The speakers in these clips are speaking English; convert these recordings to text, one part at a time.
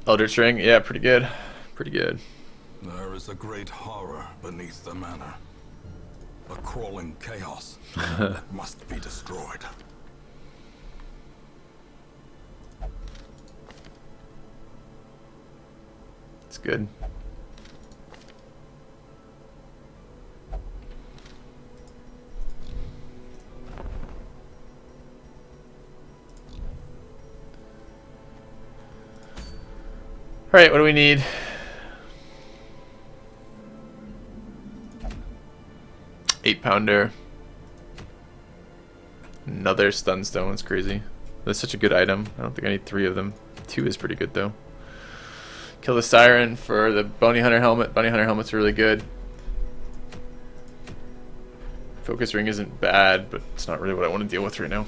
Eldritch Ring, yeah, pretty good. Pretty good. There is a great horror beneath the manor. A crawling chaos that must be destroyed. It's good. Alright, what do we need? £8. Another Stunstone, that's crazy. That's such a good item. I don't think I need 3 of them. 2 is pretty good though. Kill the Siren for the Bounty Hunter helmet. Bounty Hunter helmet's really good. Focus Ring isn't bad, but it's not really what I want to deal with right now.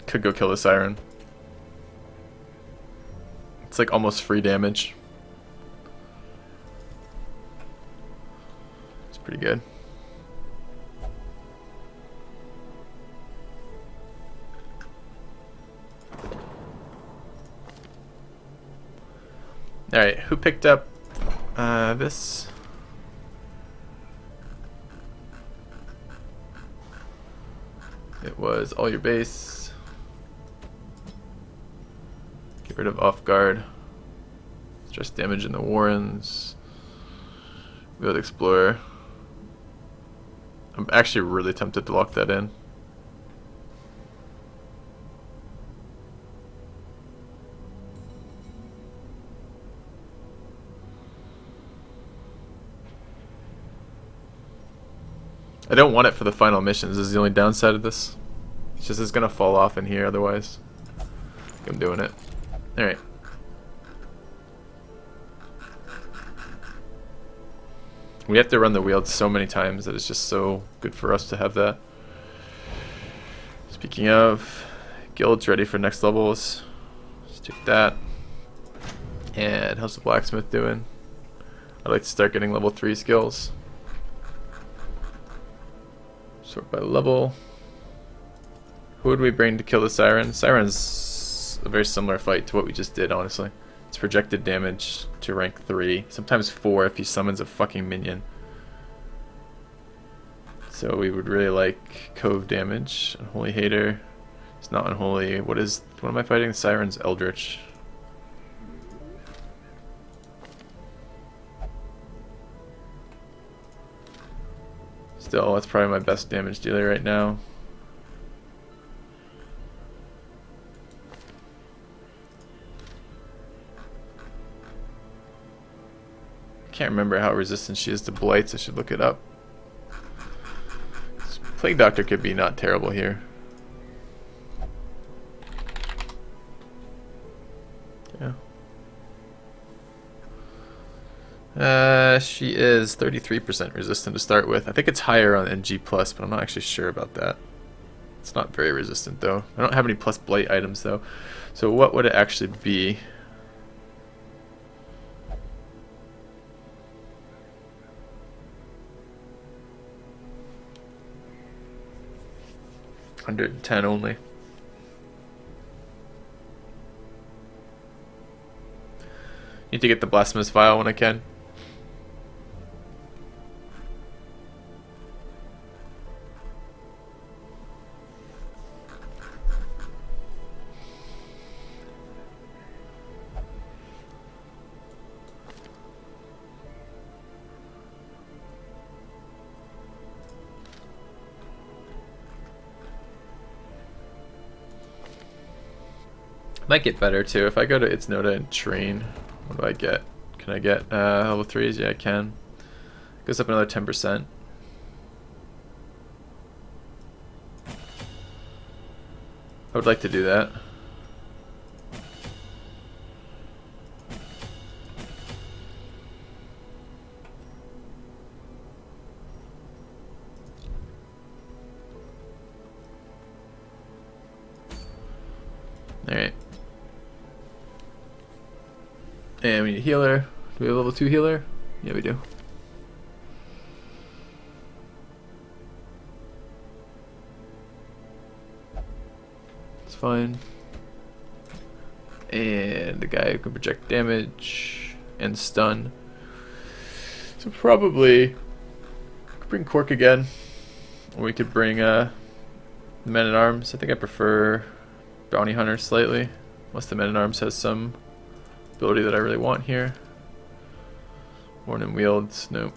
Could go kill the Siren. It's like almost free damage. It's pretty good. Alright, who picked up this? It was all your base. Get rid of off guard. Stress damage in the Warrens. Go to Explorer. I'm actually really tempted to lock that in. I don't want it for the final missions. This is the only downside of this. It's just it's gonna fall off in here otherwise. I'm doing it. Alright. We have to run the wheel so many times that it's just so good for us to have that. Speaking of, guilds ready for next levels. Let's take that. And how's the blacksmith doing? I'd like to start getting level 3 skills. Sort by level. Who would we bring to kill the Siren? Siren's a very similar fight to what we just did, honestly. It's projected damage to rank 3, sometimes 4 if he summons a fucking minion. So we would really like Cove damage. Unholy Hater. It's not unholy. What am I fighting? Siren's Eldritch. Still, that's probably my best damage dealer right now. I can't remember how resistant she is to blights. I should look it up. Plague Doctor could be not terrible here. Yeah. She is 33% resistant to start with. I think it's higher on NG+, but I'm not actually sure about that. It's not very resistant though. I don't have any plus blight items though. So what would it actually be? $110 only. Need to get the Blasphemous Vial when I can. Might get better too. If I go to its Noda and train, what do I get? Can I get level 3s? Yeah, I can. Goes up another 10%. I would like to do that. Alright. And we need a healer. Do we have a level 2 healer? Yeah, we do. It's fine. And the guy who can project damage and stun. So probably could bring Cork again. Or we could bring the Men-at-Arms. I think I prefer Bounty Hunter slightly. Unless the Men-at-Arms has some ability that I really want here. Worn and Wields, nope.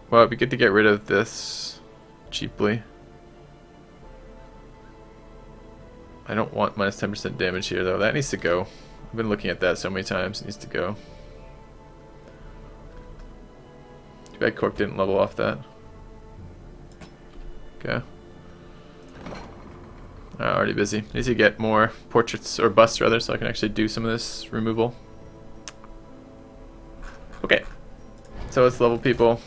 Well, it'd be good to get rid of this cheaply. I don't want minus 10% damage here though. That needs to go. I've been looking at that so many times. It needs to go. Too bad Cork didn't level off that. Okay. Already busy. Need to get more portraits, or busts rather, so I can actually do some of this removal. Okay. So let's level people.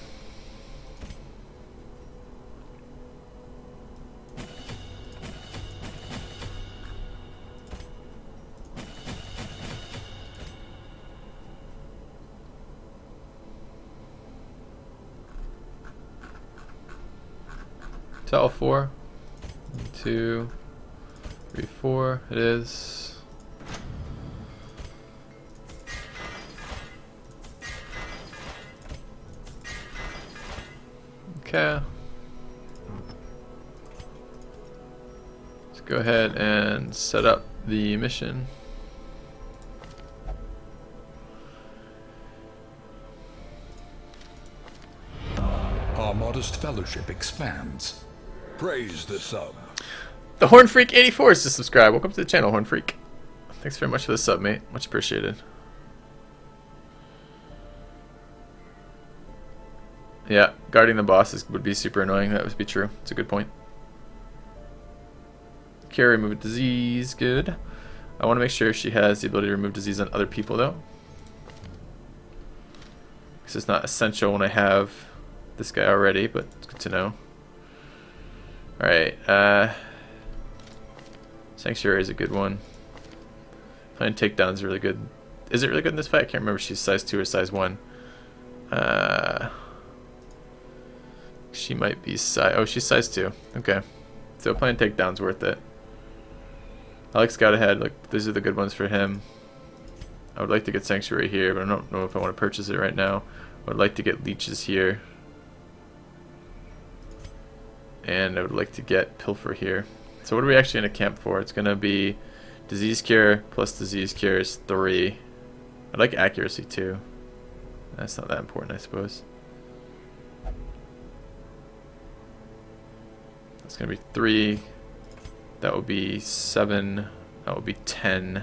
To all 4. 1, 2, 3, 4. It is. Okay. Let's go ahead and set up the mission. Our modest fellowship expands. Praise the sub. The Horn Freak 84 is to subscribe. Welcome to the channel, Horn Freak. Thanks very much for the sub, mate. Much appreciated. Yeah, guarding the bosses would be super annoying. That would be true. It's a good point. Cure, remove disease. Good. I want to make sure she has the ability to remove disease on other people, though. This is not essential when I have this guy already, but it's good to know. Alright, Sanctuary is a good one. Playing Takedown is really good. Is it really good in this fight? I can't remember if she's size 2 or size 1. She might be size... Oh, she's size 2. Okay. So playing Takedown's worth it. I like Scout Ahead. Like, these are the good ones for him. I would like to get Sanctuary here, but I don't know if I want to purchase it right now. I would like to get Leeches here. And I would like to get Pilfer here. So what are we actually going to camp for? It's going to be Disease Cure plus Disease Cure is 3. I like Accuracy too. That's not that important, I suppose. That's going to be 3. That would be 7. That would be 10.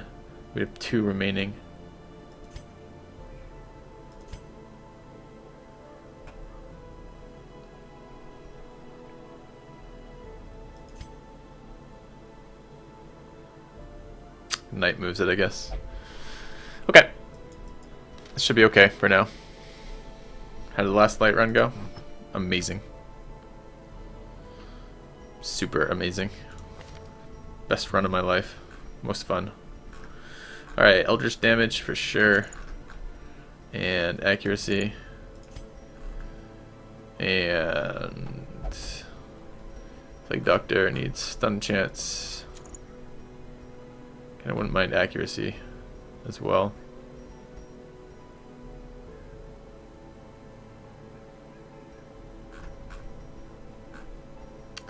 We have 2 remaining. Knight moves it, I guess. Okay. This should be okay for now. How did the last light run go? Amazing. Super amazing. Best run of my life. Most fun. Alright, Eldritch damage for sure. And accuracy. And Plague Doctor needs stun chance. I wouldn't mind accuracy as well.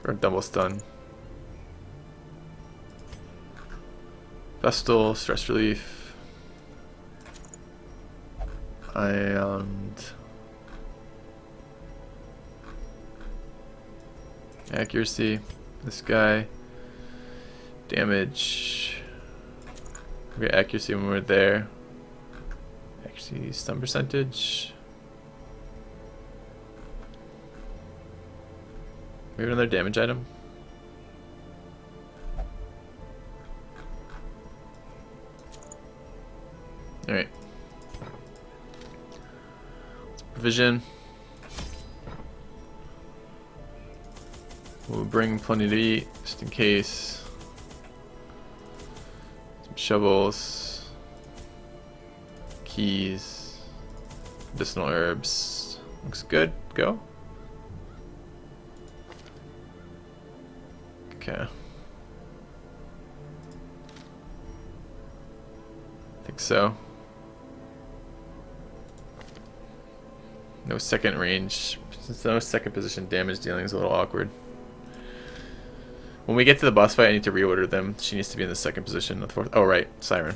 Or double stun. Vestal, stress relief. And accuracy. This guy. Damage. We get accuracy when we're there. Actually, stun percentage. Maybe another damage item. Alright. Provision. We'll bring plenty to eat, just in case. Shovels, keys, medicinal herbs. Looks good. Go. Okay. I think so. No second range. Since no second position damage dealing is a little awkward. When we get to the boss fight, I need to reorder them. She needs to be in the second position, not the fourth. Oh, right. Siren.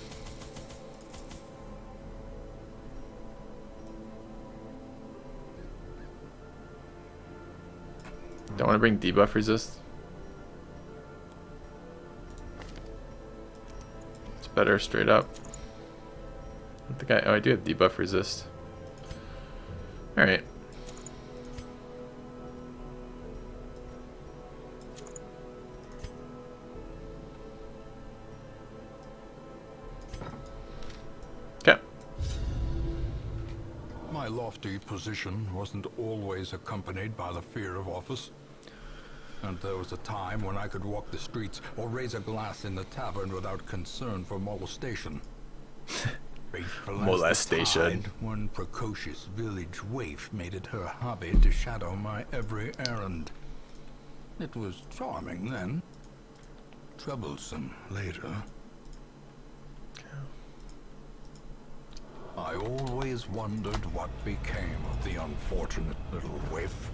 Don't want to bring debuff resist. It's better straight up. I don't think I do have debuff resist. Alright. Okay. My lofty position wasn't always accompanied by the fear of office. And there was a time when I could walk the streets or raise a glass in the tavern without concern for molestation. Faithful as the Molestation. tide, one precocious village waif made it her hobby to shadow my every errand. It was charming then, troublesome later. I always wondered what became of the unfortunate little waif.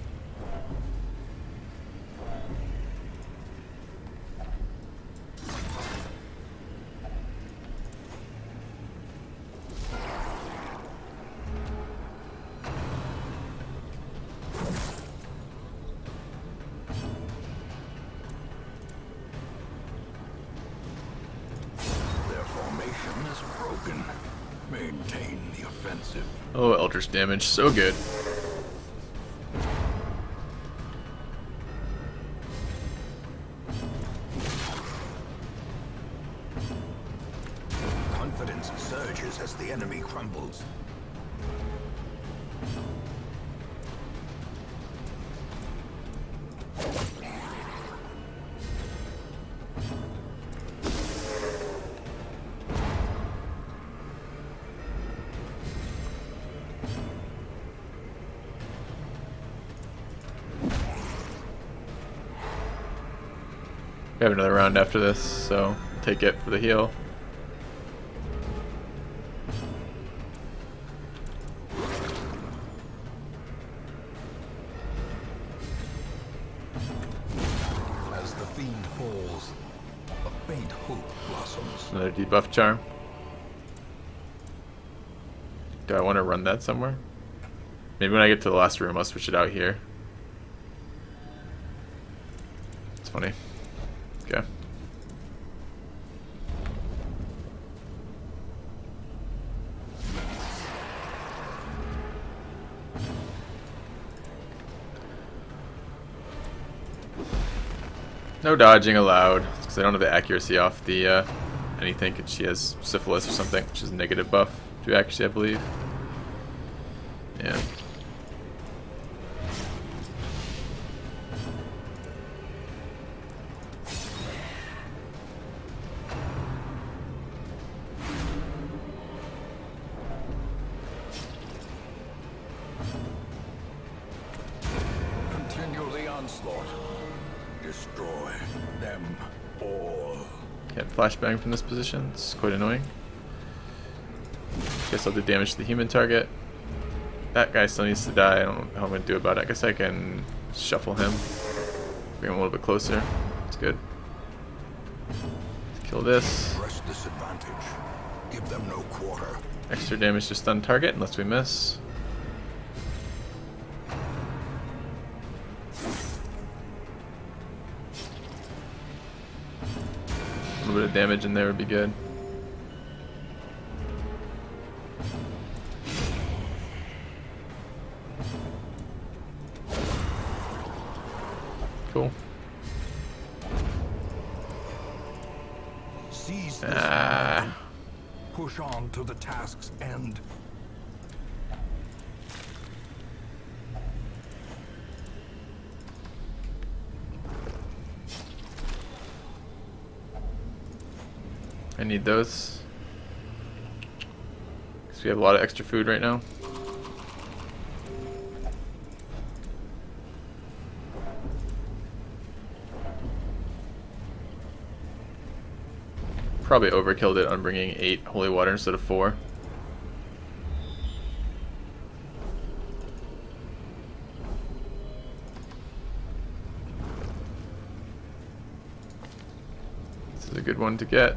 Their formation is broken. Maintain the offensive. Oh, Eldritch damage. So good. Confidence surges as the enemy crumbles. We have another round after this, so take it for the heal. As the fiend falls, a faint hope blossoms. Another debuff charm. Do I want to run that somewhere? Maybe when I get to the last room, I'll switch it out here. It's funny. Okay. No dodging allowed, because I don't have the accuracy off the anything, and she has syphilis or something, which is a negative buff to accuracy, I believe. Yeah. Continue the onslaught. Destroy them all. Can't flashbang from this position. It's quite annoying. Guess I'll do damage to the human target. That guy still needs to die. I don't know how I'm going to do about it. I guess I can shuffle him. Bring him a little bit closer. It's good. Let's kill this. Press disadvantage. Give them no quarter. Extra damage to stun target unless we miss. A little bit of damage in there would be good. Cool. Seize this Ah. moment. Push on to the task's end. I need those. Because we have a lot of extra food right now. Probably overkilled it on bringing 8 holy water instead of 4. This is a good one to get.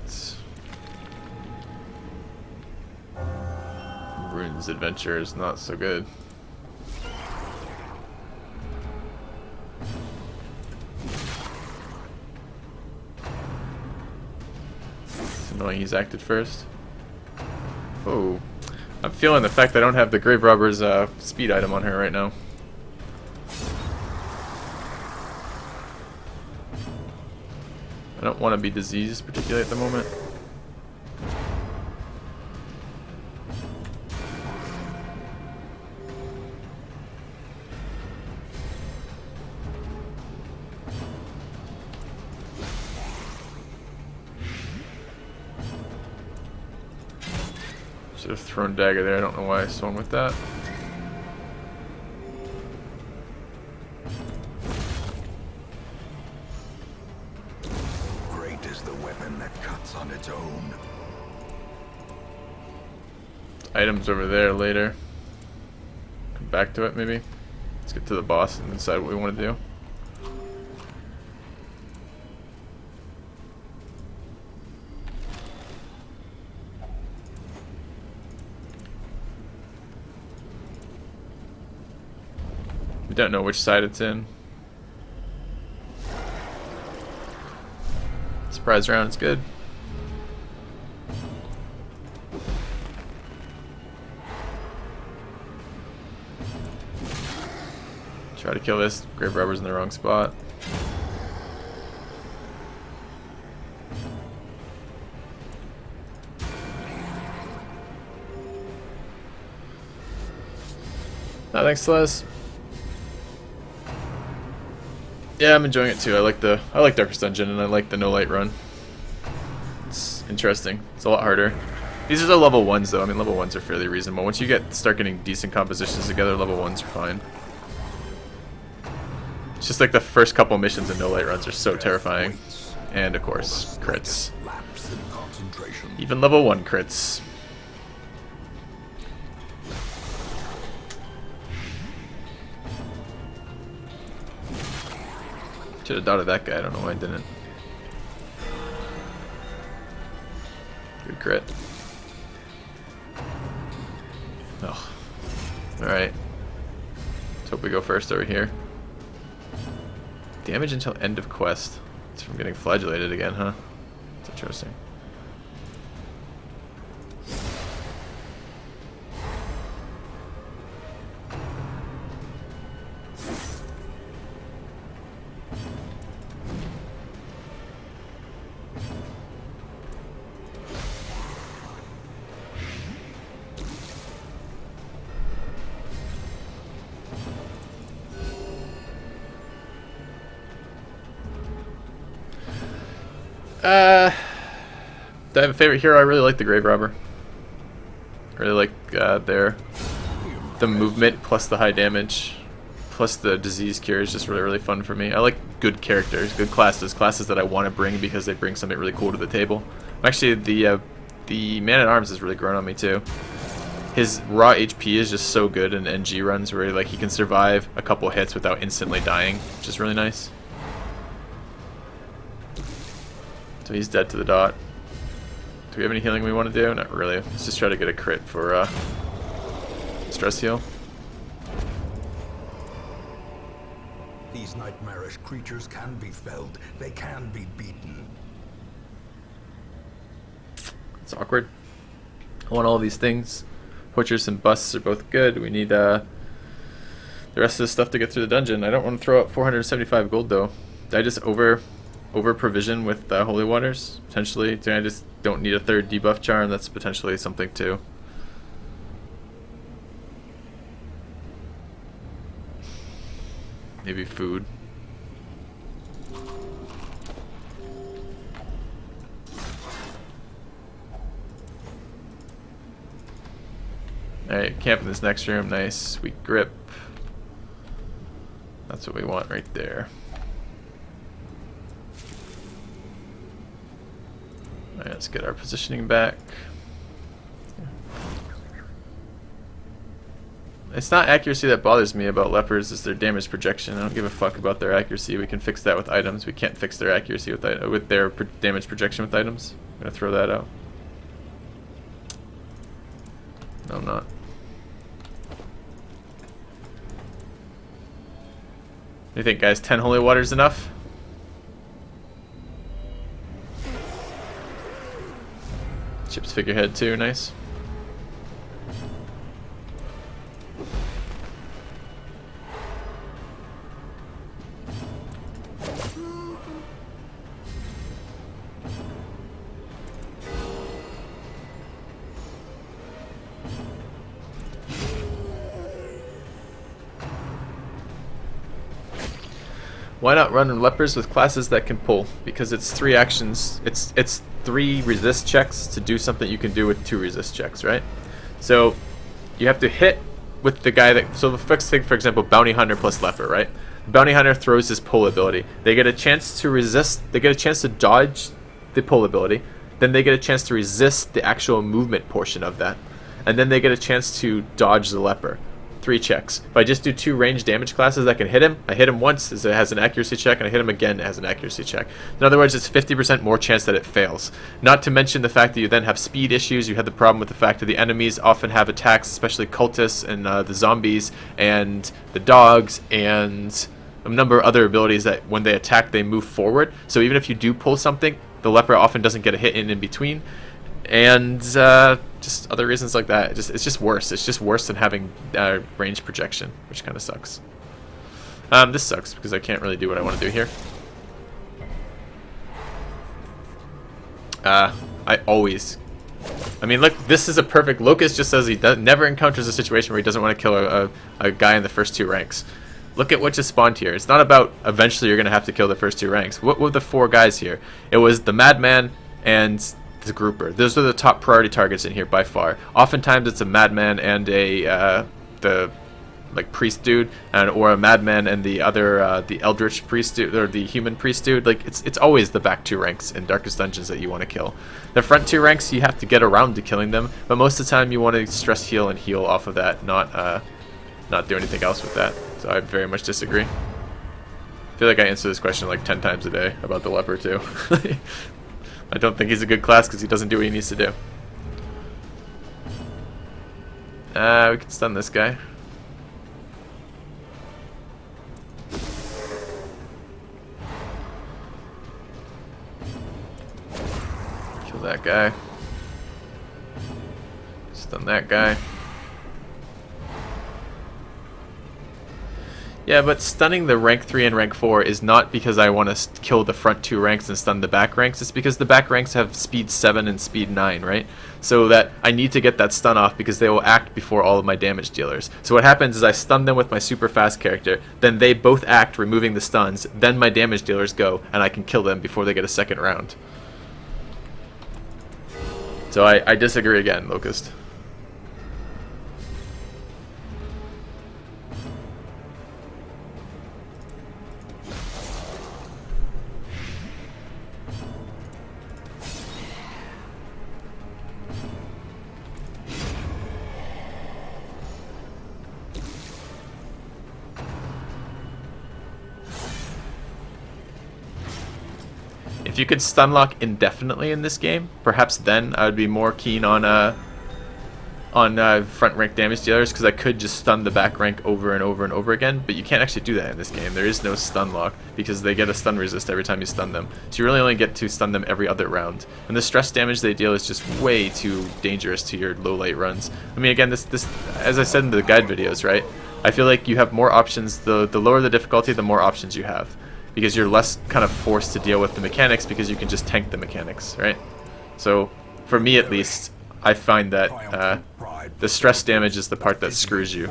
Rune's adventure is not so good. Annoying he's acted first. Oh, I'm feeling the fact that I don't have the Grave Robber's speed item on her right now. I don't want to be diseased particularly at the moment. Should have thrown dagger there. I don't know why I swung with that. Great is the weapon that cuts on its own. Items over there later. Come back to it maybe. Let's get to the boss and decide what we want to do. We don't know which side it's in. Surprise round is good. Try to kill this. Grave Robber's in the wrong spot. No, thanks, Les. Yeah, I'm enjoying it too. I like Darkest Dungeon and I like the no light run. It's interesting. It's a lot harder. These are the level 1s though. I mean, level 1s are fairly reasonable. Once you start getting decent compositions together, level 1s are fine. It's just like the first couple missions in no light runs are so terrifying. And of course, crits. Even level 1 crits. Should have dotted that guy. I don't know why I didn't. Good crit. Oh. Alright. Let's hope we go first over here. Damage until end of quest. It's from getting flagellated again, huh? That's interesting. Do I have a favorite hero? I really like the Grave Robber. I really like the movement plus the high damage plus the disease cure is just really fun for me. I like good characters, good classes that I want to bring because they bring something really cool to the table. Actually, the Man-at-Arms has really grown on me too. His raw HP is just so good in NG runs where he can survive a couple hits without instantly dying, which is really nice. So he's dead to the dot. Do we have any healing we want to do? Not really. Let's just try to get a crit for stress heal. These nightmarish creatures can be felled. They can be beaten. It's awkward. I want all these things. Butchers and busts are both good. We need the rest of this stuff to get through the dungeon. I don't want to throw out 475 gold though. Did I just over provision with holy waters? Potentially. I just don't need a third debuff charm. That's potentially something too. Maybe food. Alright, camp in this next room. Nice. Sweet grip. That's what we want right there. Alright, let's get our positioning back. It's not accuracy that bothers me about lepers, it's their damage projection. I don't give a fuck about their accuracy. We can fix that with items. We can't fix their accuracy with their damage projection with items. I'm gonna throw that out. No, I'm not. What do you think, guys? 10 holy water is enough? Chip's figurehead too, nice. Why not run lepers with classes that can pull? Because it's 3 actions. It's 3 resist checks to do something you can do with 2 resist checks, right? So you have to hit with the guy that. So the first thing, for example, bounty hunter plus leper, right? Bounty hunter throws his pull ability. They get a chance to resist. They get a chance to dodge the pull ability. Then they get a chance to resist the actual movement portion of that, and then they get a chance to dodge the leper. 3 checks. If I just do 2 range damage classes that can hit him, I hit him once, it has an accuracy check, and I hit him again, it has an accuracy check. In other words, it's 50% more chance that it fails. Not to mention the fact that you then have speed issues. You have the problem with the fact that the enemies often have attacks, especially cultists and the zombies and the dogs and a number of other abilities that when they attack, they move forward. So even if you do pull something, the leper often doesn't get a hit in between. And just other reasons like that. It's just worse. It's just worse than having range projection, which kind of sucks. This sucks because I can't really do what I want to do here. I mean, look, this is a perfect. Locust just says he never encounters a situation where he doesn't want to kill a guy in the first 2 ranks. Look at what just spawned here. It's not about eventually you're going to have to kill the first 2 ranks. What were the 4 guys here? It was the madman and the grouper. Those are the top priority targets in here by far. Oftentimes it's a madman and the priest dude, or a madman and the other the eldritch priest dude, or the human priest dude. Like it's always the back 2 ranks in Darkest Dungeons that you want to kill. The front 2 ranks you have to get around to killing them, but most of the time you want to stress heal and heal off of that, not do anything else with that. So I very much disagree. I feel like I answer this question like 10 times a day about the leper too. I don't think he's a good class because he doesn't do what he needs to do. We can stun this guy. Kill that guy. Stun that guy. Yeah, but stunning the rank 3 and rank 4 is not because I want to kill the front 2 ranks and stun the back ranks. It's because the back ranks have speed 7 and speed 9, right? So that I need to get that stun off because they will act before all of my damage dealers. So what happens is I stun them with my super fast character, then they both act, removing the stuns, then my damage dealers go, and I can kill them before they get a second round. So I disagree again, Locust. If you could stun lock indefinitely in this game, perhaps then I would be more keen on front rank damage dealers, because I could just stun the back rank over and over and over again. But you can't actually do that in this game. There is no stun lock because they get a stun resist every time you stun them. So you really only get to stun them every other round. And the stress damage they deal is just way too dangerous to your low light runs. I mean, again, this as I said in the guide videos, right? I feel like you have more options. The lower the difficulty, the more options you have, because you're less kind of forced to deal with the mechanics because you can just tank the mechanics, right? So, for me at least, I find that the stress damage is the part that screws you.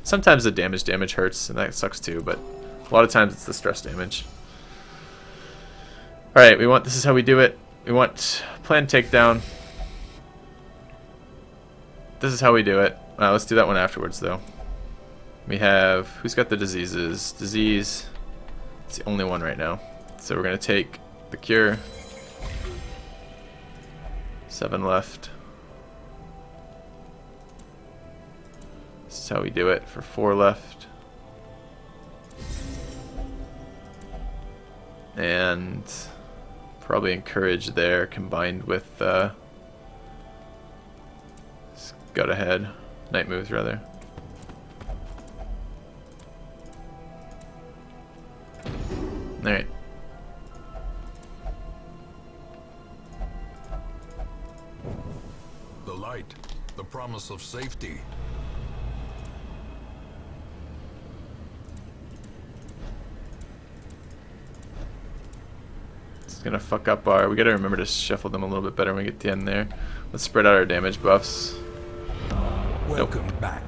Sometimes the damage hurts, and that sucks too, but a lot of times it's the stress damage. Alright, this is how we do it. We want planned takedown. This is how we do it. Let's do that one afterwards, though. We have, who's got the diseases? Disease. It's the only one right now. So we're going to take the cure. 7 left. This is how we do it for 4 left. And probably encourage there combined with scout ahead. Night moves rather. Alright. The light, the promise of safety. It's gonna fuck up our... We gotta remember to shuffle them a little bit better when we get to the end there. Let's spread out our damage buffs. Welcome back.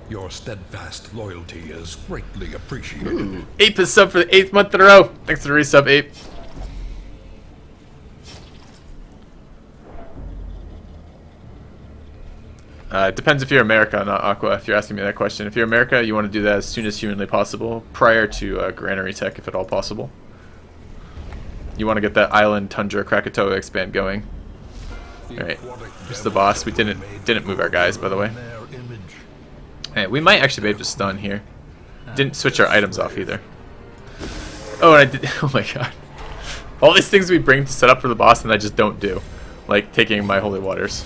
Your steadfast loyalty is greatly appreciated. Ooh. Ape is sub for the 8th month in a row. Thanks for the resub, Ape. It depends if you're America, not Aqua, if you're asking me that question. If you're America, you want to do that as soon as humanly possible, prior to Granary Tech, if at all possible. You want to get that Island Tundra Krakatoa expand going. Alright, here's the boss. We didn't move our guys, by the way. Hey, we might actually be able to stun here. Didn't switch our items off either. Oh, and I did. Oh my god. All these things we bring to set up for the boss and I just don't do. Like taking my holy waters.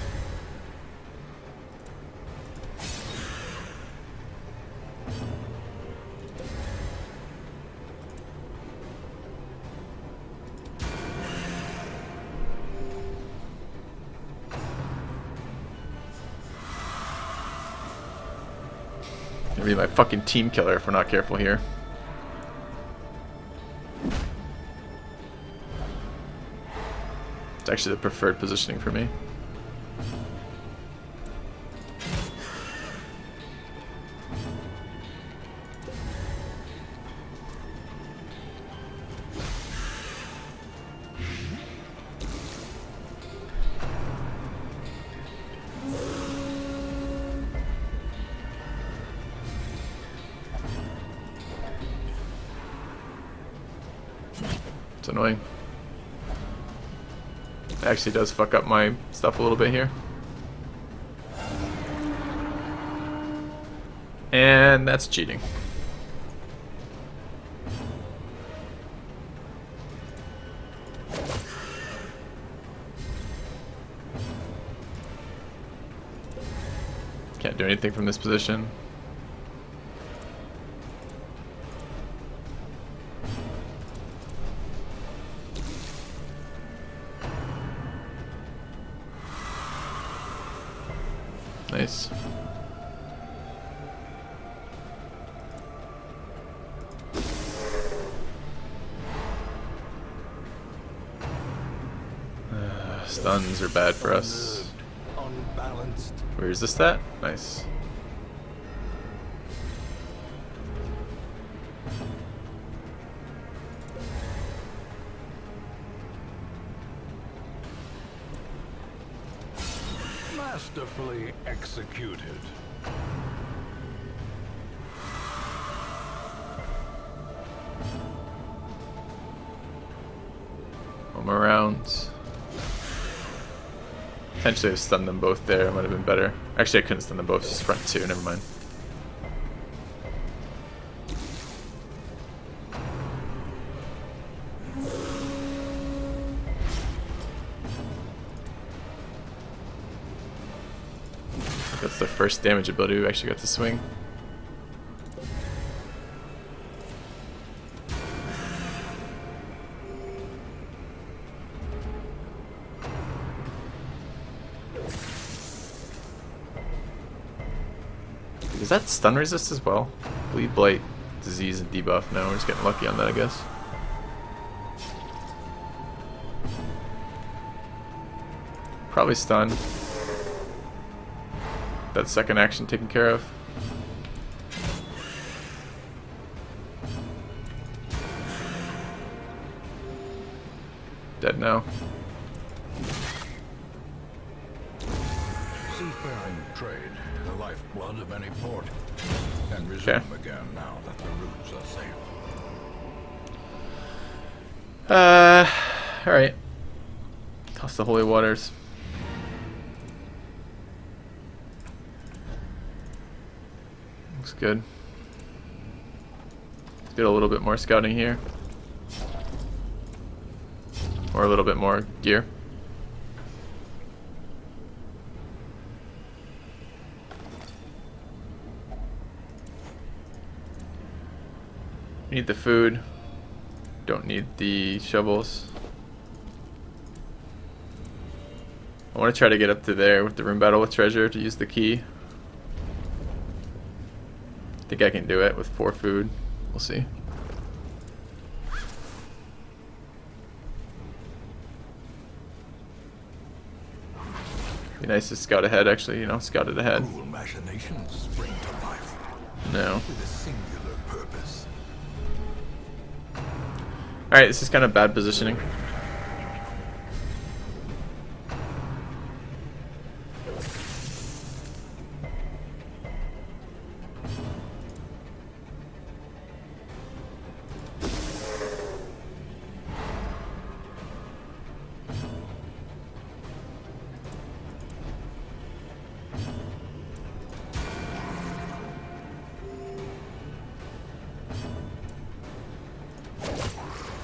Gonna be my fucking team killer if we're not careful here. It's actually the preferred positioning for me. It's annoying. It actually does fuck up my stuff a little bit here. And that's cheating. Can't do anything from this position. Nice. Stuns are bad for us. Unbalanced. Where is this that? Nice. Masterfully executed. Home around. Potentially have stunned them both there, might have been better. Actually I couldn't stun them both, just front two, never mind. That's the first damage ability we actually got to swing. Does that stun resist as well? Bleed, Blight, Disease, and Debuff. No, we're just getting lucky on that, I guess. Probably stun. That second action taken care of. Dead now. Seafaring trade, the lifeblood of any port. Can resume again now that the routes are safe. Alright. Toss the holy waters. good. Let's get a little bit more scouting here. Or a little bit more gear. Need the food. Don't need the shovels. I want to try to get up to there with the room battle with treasure to use the key. I think I can do it with 4 food. We'll see. Be nice to scout ahead, actually, you know, scout it ahead. Cruel machinations spring to life No. with a singular purpose. Alright, this is kind of bad positioning.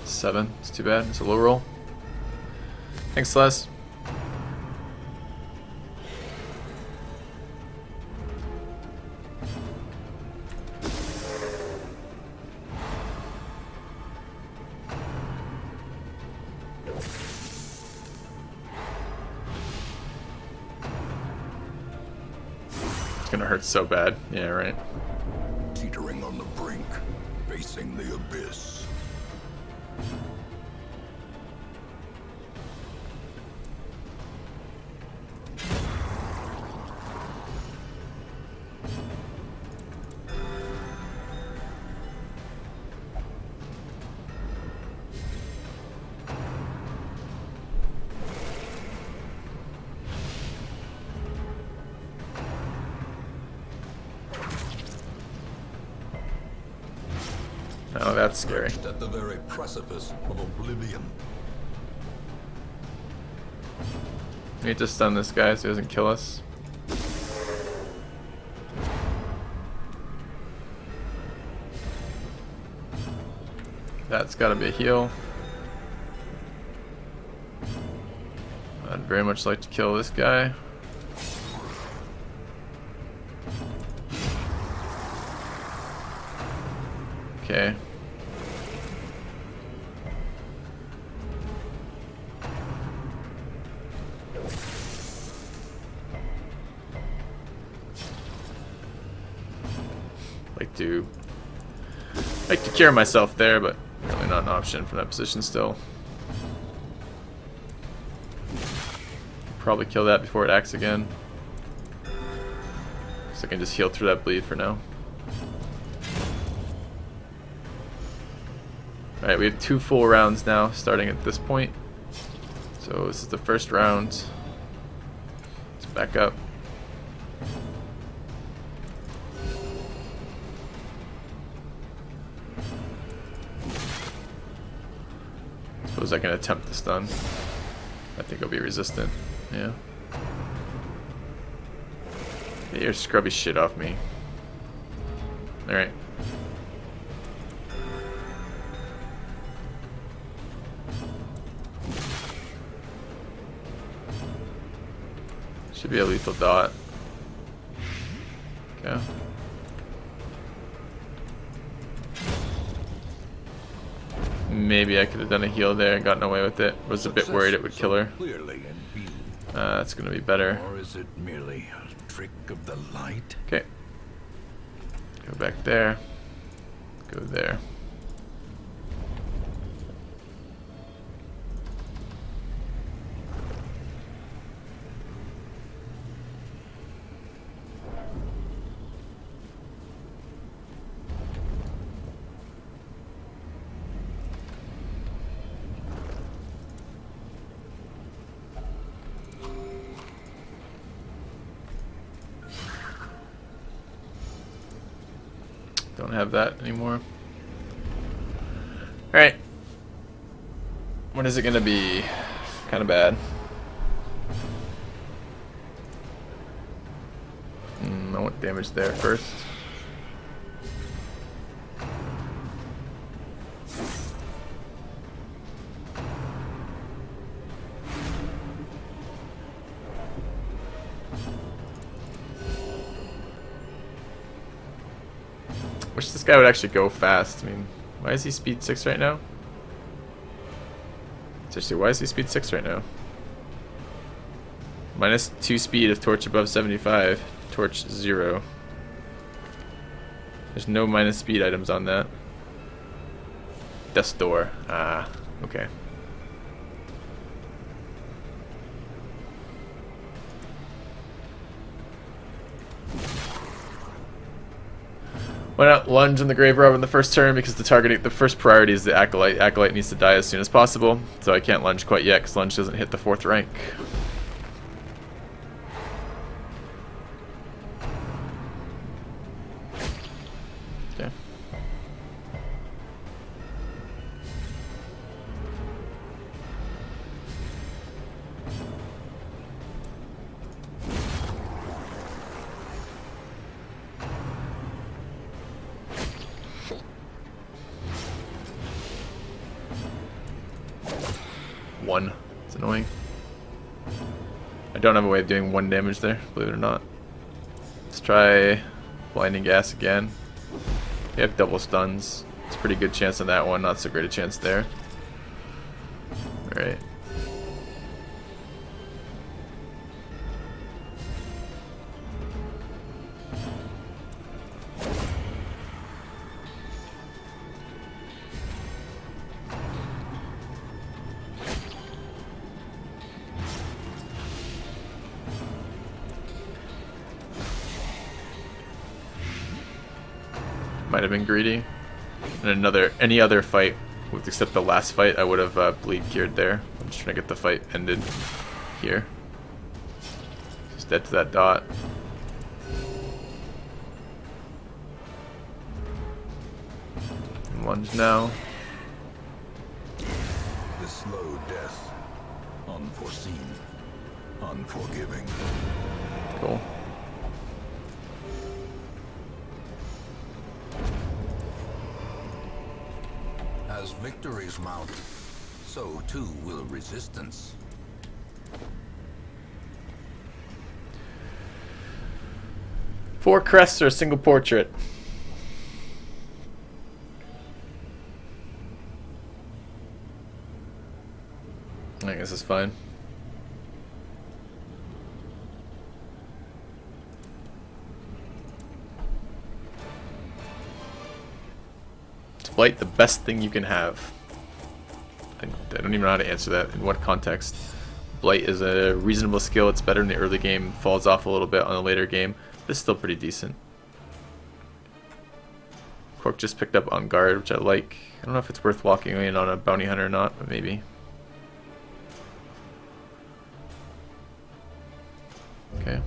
Seven. It's too bad. It's a low roll. Thanks, Les. It's gonna hurt so bad. Yeah, right. Teetering on the brink, facing the abyss. Oh, that's scary. At the very precipice of oblivion. We need to stun this guy so he doesn't kill us. That's gotta be a heal. I'd very much like to kill this guy. Okay. Like to cure myself there, but really not an option from that position still. Probably kill that before it acts again. So I can just heal through that bleed for now. Alright, we have 2 full rounds now, starting at this point. So this is the first round. Let's back up. Suppose I can attempt the stun. I think I'll be resistant. Yeah. Get your scrubby shit off me. Alright. Should be a lethal dot. Okay. Maybe I could have done a heal there and gotten away with it. Was a bit worried it would kill her. That's gonna be better. Or is it merely a trick of the light? Okay. Go back there. Go there. Don't have that anymore. Alright. When is it gonna be? Kinda bad. I want damage there first. Wish this guy would actually go fast. I mean, why is he speed 6 right now? Seriously, why is he speed 6 right now? -2 speed if torch above 75. Torch 0. There's no minus speed items on that. Death's door. Ah, okay. Why not lunge on the grave rob in the first turn, because the first priority is the acolyte. Acolyte needs to die as soon as possible, so I can't lunge quite yet because lunge doesn't hit the 4th rank. Okay. One. It's annoying. I don't have a way of doing 1 damage there, believe it or not. Let's try blinding gas again. We have double stuns. It's a pretty good chance on that one, not so great a chance there. Alright. Might have been greedy. And any other fight, except the last fight, I would have bleed geared there. I'm just trying to get the fight ended here. He's dead to that dot. And lunge now. The slow death. Unforeseen. Unforgiving. Cool. As victories mount, so too will resistance. Four crests or a single portrait. I guess it's fine. Blight the best thing you can have? I don't even know how to answer that. In what context? Blight is a reasonable skill. It's better in the early game. Falls off a little bit on the later game. But it's still pretty decent. Cork just picked up on guard, which I like. I don't know if it's worth walking in on a bounty hunter or not, but maybe. Okay.